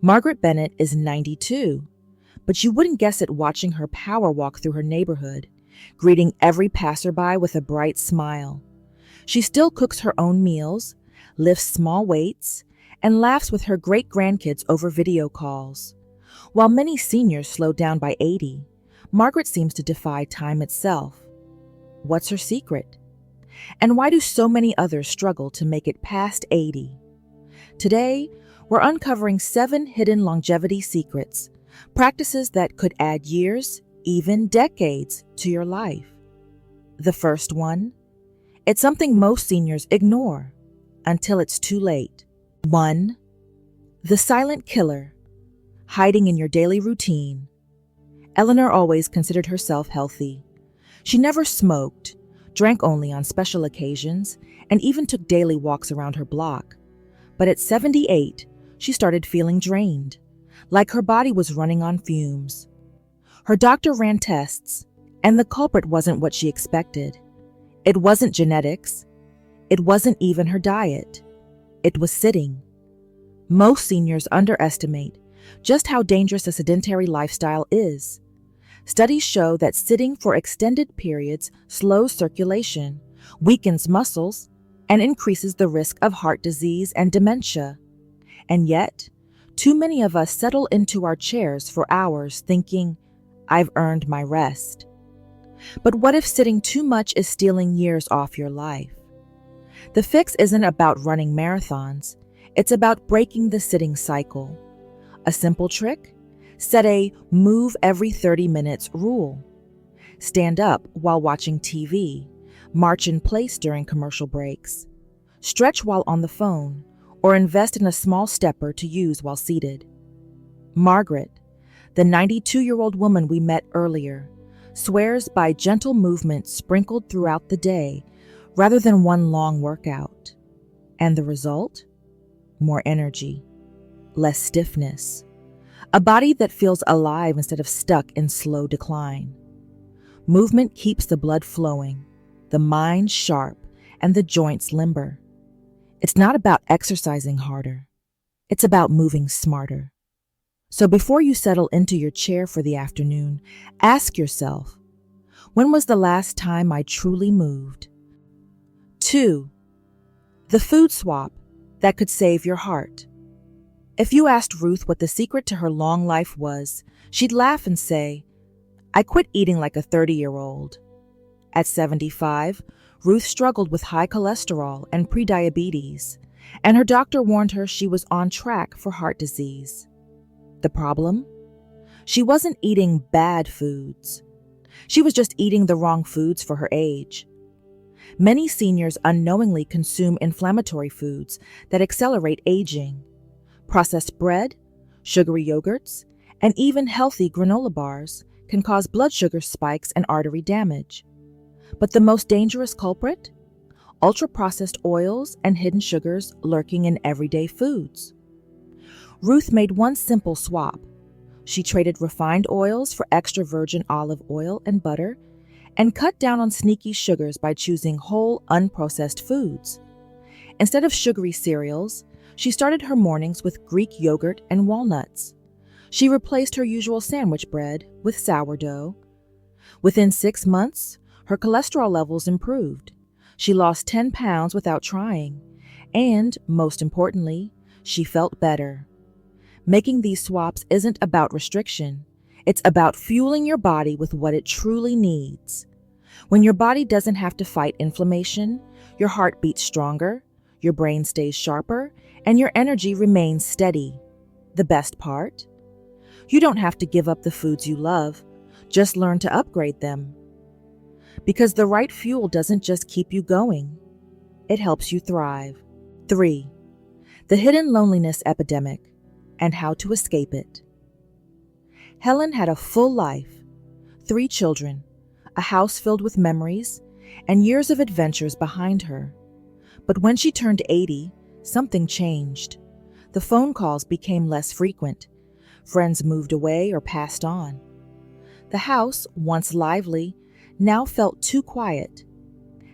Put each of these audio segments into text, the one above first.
Margaret Bennett is 92, but you wouldn't guess it watching her power walk through her neighborhood, greeting every passerby with a bright smile. She still cooks her own meals, lifts small weights, and laughs with her great-grandkids over video calls. While many seniors slow down by 80, Margaret seems to defy time itself. What's her secret? And why do so many others struggle to make it past 80? Today, we're uncovering 7 hidden longevity secrets, practices that could add years, even decades, to your life. The first one, it's something most seniors ignore until it's too late. 1. The silent killer, hiding in your daily routine. Eleanor always considered herself healthy. She never smoked, drank only on special occasions, and even took daily walks around her block. But at 78, she started feeling drained, like her body was running on fumes. Her doctor ran tests, and the culprit wasn't what she expected. It wasn't genetics. It wasn't even her diet. It was sitting. Most seniors underestimate just how dangerous a sedentary lifestyle is. Studies show that sitting for extended periods slows circulation, weakens muscles, and increases the risk of heart disease and dementia. And yet, too many of us settle into our chairs for hours thinking, "I've earned my rest." But what if sitting too much is stealing years off your life? The fix isn't about running marathons. It's about breaking the sitting cycle. A simple trick? Set a move every 30 minutes rule. Stand up while watching TV. March in place during commercial breaks. Stretch while on the phone, or invest in a small stepper to use while seated. Margaret, the 92-year-old woman we met earlier, swears by gentle movement sprinkled throughout the day rather than one long workout. And the result? More energy, less stiffness, a body that feels alive instead of stuck in slow decline. Movement keeps the blood flowing, the mind sharp, and the joints limber. It's not about exercising harder. It's about moving smarter. So before you settle into your chair for the afternoon, ask yourself, when was the last time I truly moved? 2. The food swap that could save your heart. If you asked Ruth what the secret to her long life was, she'd laugh and say, "I quit eating like a 30-year-old. At 75, Ruth struggled with high cholesterol and prediabetes, and her doctor warned her she was on track for heart disease. The problem? She wasn't eating bad foods. She was just eating the wrong foods for her age. Many seniors unknowingly consume inflammatory foods that accelerate aging. Processed bread, sugary yogurts, and even healthy granola bars can cause blood sugar spikes and artery damage. But the most dangerous culprit? Ultra-processed oils and hidden sugars lurking in everyday foods. Ruth made one simple swap. She traded refined oils for extra virgin olive oil and butter, and cut down on sneaky sugars by choosing whole, unprocessed foods. Instead of sugary cereals, she started her mornings with Greek yogurt and walnuts. She replaced her usual sandwich bread with sourdough. Within 6 months, her cholesterol levels improved. She lost 10 pounds without trying, and, most importantly, she felt better. Making these swaps isn't about restriction. It's about fueling your body with what it truly needs. When your body doesn't have to fight inflammation, your heart beats stronger, your brain stays sharper, and your energy remains steady. The best part? You don't have to give up the foods you love, just learn to upgrade them. Because the right fuel doesn't just keep you going, it helps you thrive. 3. The hidden loneliness epidemic and how to escape it. Helen had a full life, 3 children, a house filled with memories, and years of adventures behind her. But when she turned 80, something changed. The phone calls became less frequent. Friends moved away or passed on. The house, once lively, now felt too quiet.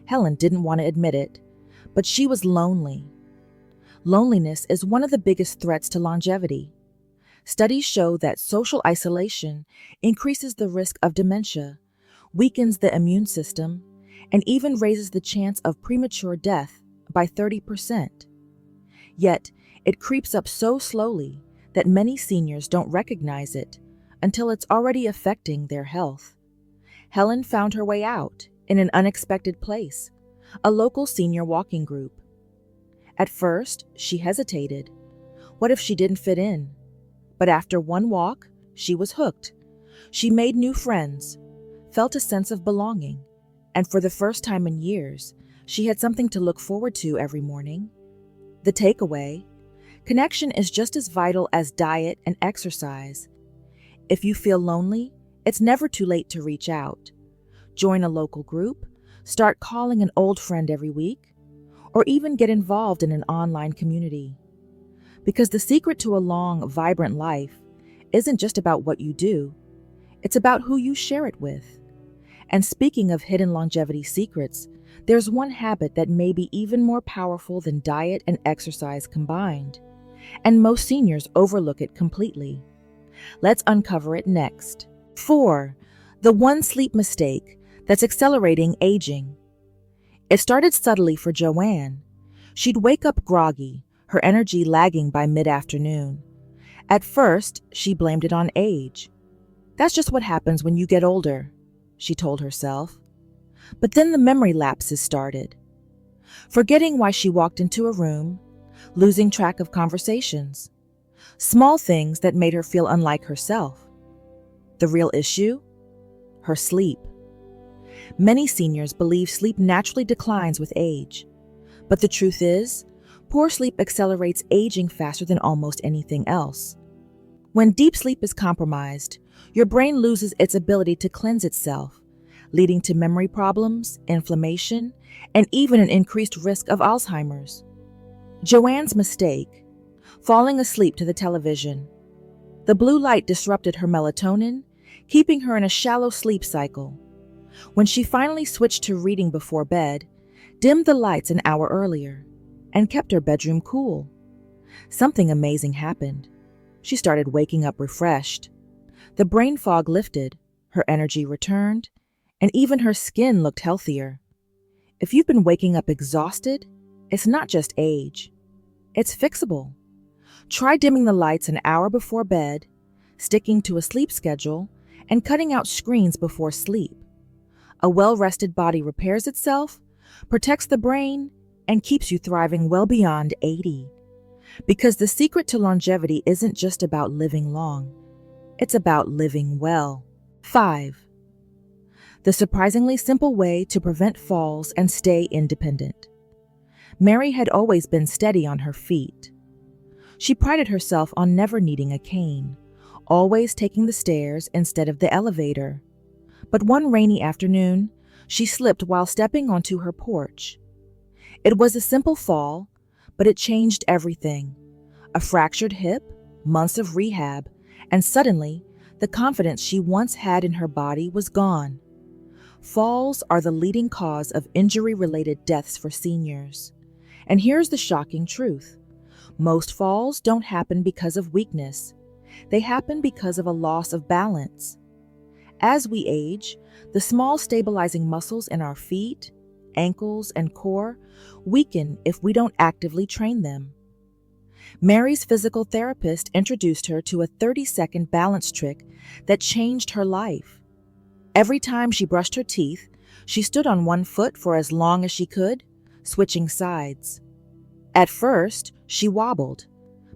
Helen didn't want to admit it, but she was lonely. Loneliness is one of the biggest threats to longevity. Studies show that social isolation increases the risk of dementia, weakens the immune system, and even raises the chance of premature death by 30%. Yet, it creeps up so slowly that many seniors don't recognize it until it's already affecting their health. Helen found her way out in an unexpected place, a local senior walking group. At first, she hesitated. What if she didn't fit in? But after one walk, she was hooked. She made new friends, felt a sense of belonging, and for the first time in years, she had something to look forward to every morning. The takeaway: connection is just as vital as diet and exercise. If you feel lonely, it's never too late to reach out. Join a local group, start calling an old friend every week, or even get involved in an online community. Because the secret to a long, vibrant life isn't just about what you do, it's about who you share it with. And speaking of hidden longevity secrets, there's one habit that may be even more powerful than diet and exercise combined, and most seniors overlook it completely. Let's uncover it next. 4. The one sleep mistake that's accelerating aging. It started subtly for Joanne. She'd wake up groggy, her energy lagging by mid-afternoon. At first, she blamed it on age. That's just what happens when you get older, she told herself. But then the memory lapses started. Forgetting why she walked into a room, losing track of conversations, small things that made her feel unlike herself. The real issue? Her sleep. Many seniors believe sleep naturally declines with age. But the truth is, poor sleep accelerates aging faster than almost anything else. When deep sleep is compromised, your brain loses its ability to cleanse itself, leading to memory problems, inflammation, and even an increased risk of Alzheimer's. Joanne's mistake: falling asleep to the television. The blue light disrupted her melatonin, keeping her in a shallow sleep cycle. When she finally switched to reading before bed, dimmed the lights an hour earlier, and kept her bedroom cool, something amazing happened. She started waking up refreshed. The brain fog lifted, her energy returned, and even her skin looked healthier. If you've been waking up exhausted, it's not just age. It's fixable. Try dimming the lights an hour before bed, sticking to a sleep schedule, and cutting out screens before sleep. A well-rested body repairs itself, protects the brain, and keeps you thriving well beyond 80. Because the secret to longevity isn't just about living long. It's about living well. 5. The surprisingly simple way to prevent falls and stay independent. Mary had always been steady on her feet. She prided herself on never needing a cane, always taking the stairs instead of the elevator. But one rainy afternoon, she slipped while stepping onto her porch. It was a simple fall, but it changed everything. A fractured hip, months of rehab, and suddenly, the confidence she once had in her body was gone. Falls are the leading cause of injury-related deaths for seniors. And here's the shocking truth. Most falls don't happen because of weakness. They happen because of a loss of balance. As we age, the small stabilizing muscles in our feet, ankles, and core weaken if we don't actively train them. Mary's physical therapist introduced her to a 30-second balance trick that changed her life. Every time she brushed her teeth, she stood on one foot for as long as she could, switching sides. At first, she wobbled,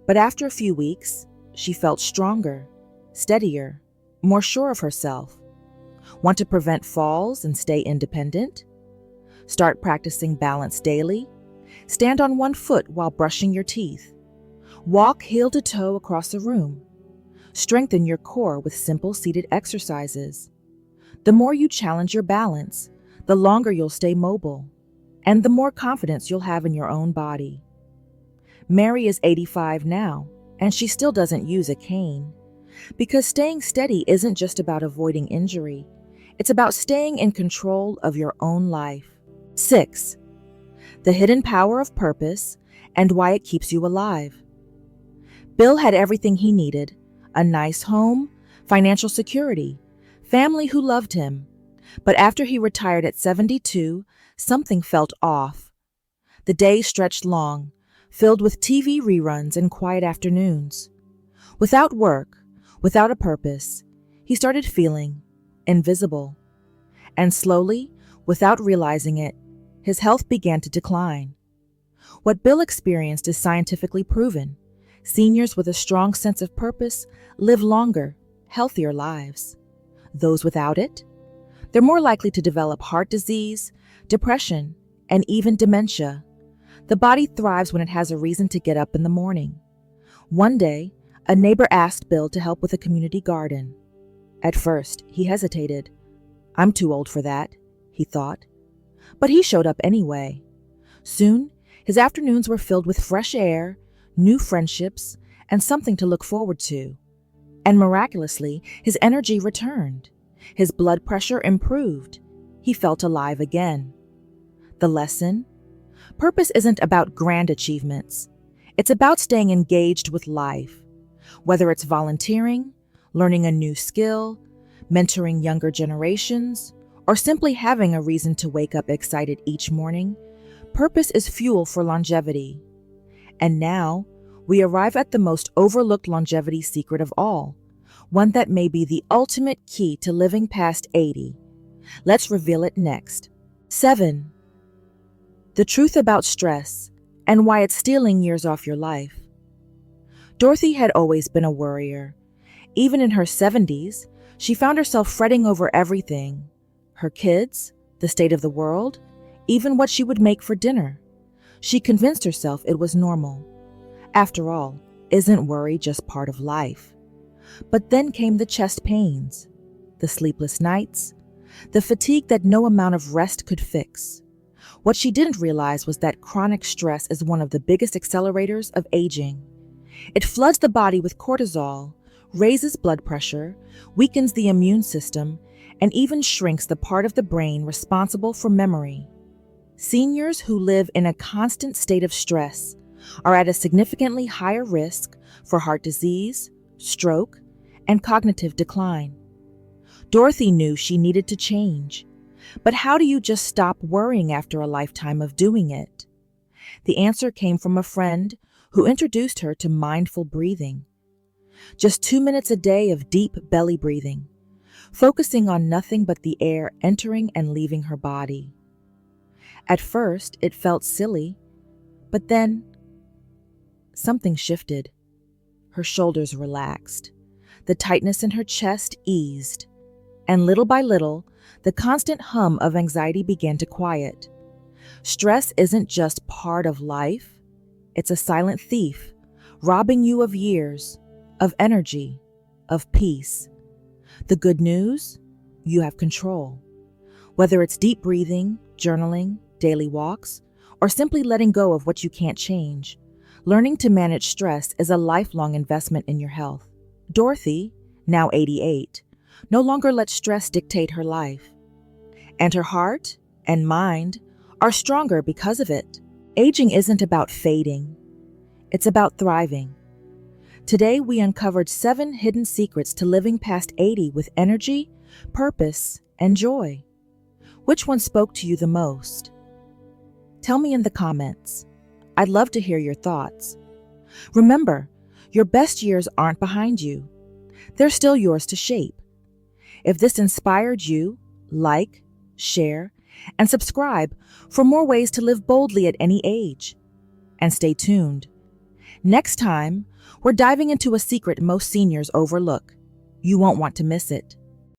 but after a few weeks, she felt stronger, steadier, more sure of herself. Want to prevent falls and stay independent? Start practicing balance daily. Stand on one foot while brushing your teeth. Walk heel to toe across the room. Strengthen your core with simple seated exercises. The more you challenge your balance, the longer you'll stay mobile, and the more confidence you'll have in your own body. Mary is 85 now, and she still doesn't use a cane. Because staying steady isn't just about avoiding injury. It's about staying in control of your own life. 6. The hidden power of purpose and why it keeps you alive. Bill had everything he needed: a nice home, financial security, family who loved him. But after he retired at 72, something felt off. The days stretched long, filled with TV reruns and quiet afternoons. Without work, without a purpose, he started feeling invisible. And slowly, without realizing it, his health began to decline. What Bill experienced is scientifically proven. Seniors with a strong sense of purpose live longer, healthier lives. Those without it? They're more likely to develop heart disease, depression, and even dementia. The body thrives when it has a reason to get up in the morning. One day, a neighbor asked Bill to help with a community garden. At first, he hesitated. "I'm too old for that," he thought. But he showed up anyway. Soon, his afternoons were filled with fresh air, new friendships, and something to look forward to. And miraculously, his energy returned. His blood pressure improved. He felt alive again. The lesson? Purpose isn't about grand achievements. It's about staying engaged with life. Whether it's volunteering, learning a new skill, mentoring younger generations, or simply having a reason to wake up excited each morning, purpose is fuel for longevity. And now, we arrive at the most overlooked longevity secret of all, one that may be the ultimate key to living past 80. Let's reveal it next. 7. The truth about stress and why it's stealing years off your life. Dorothy had always been a worrier. Even in her 70s, she found herself fretting over everything: her kids, the state of the world, even what she would make for dinner. She convinced herself it was normal. After all, isn't worry just part of life? But then came the chest pains, the sleepless nights, the fatigue that no amount of rest could fix. What she didn't realize was that chronic stress is one of the biggest accelerators of aging. It floods the body with cortisol, raises blood pressure, weakens the immune system, and even shrinks the part of the brain responsible for memory. Seniors who live in a constant state of stress are at a significantly higher risk for heart disease, stroke, and cognitive decline. Dorothy knew she needed to change. But how do you just stop worrying after a lifetime of doing it? The answer came from a friend who introduced her to mindful breathing. Just 2 minutes a day of deep belly breathing, focusing on nothing but the air entering and leaving her body. At first, it felt silly, but then something shifted. Her shoulders relaxed, the tightness in her chest eased, and little by little, the constant hum of anxiety began to quiet. Stress isn't just part of life, it's a silent thief, robbing you of years, of energy, of peace. The good news? You have control. Whether it's deep breathing, journaling, daily walks, or simply letting go of what you can't change, learning to manage stress is a lifelong investment in your health. Dorothy, now 88, no longer lets stress dictate her life. And her heart and mind are stronger because of it. Aging isn't about fading. It's about thriving. Today, we uncovered 7 hidden secrets to living past 80 with energy, purpose, and joy. Which one spoke to you the most? Tell me in the comments. I'd love to hear your thoughts. Remember, your best years aren't behind you. They're still yours to shape. If this inspired you, like, share, and subscribe for more ways to live boldly at any age. And stay tuned. Next time, we're diving into a secret most seniors overlook. You won't want to miss it.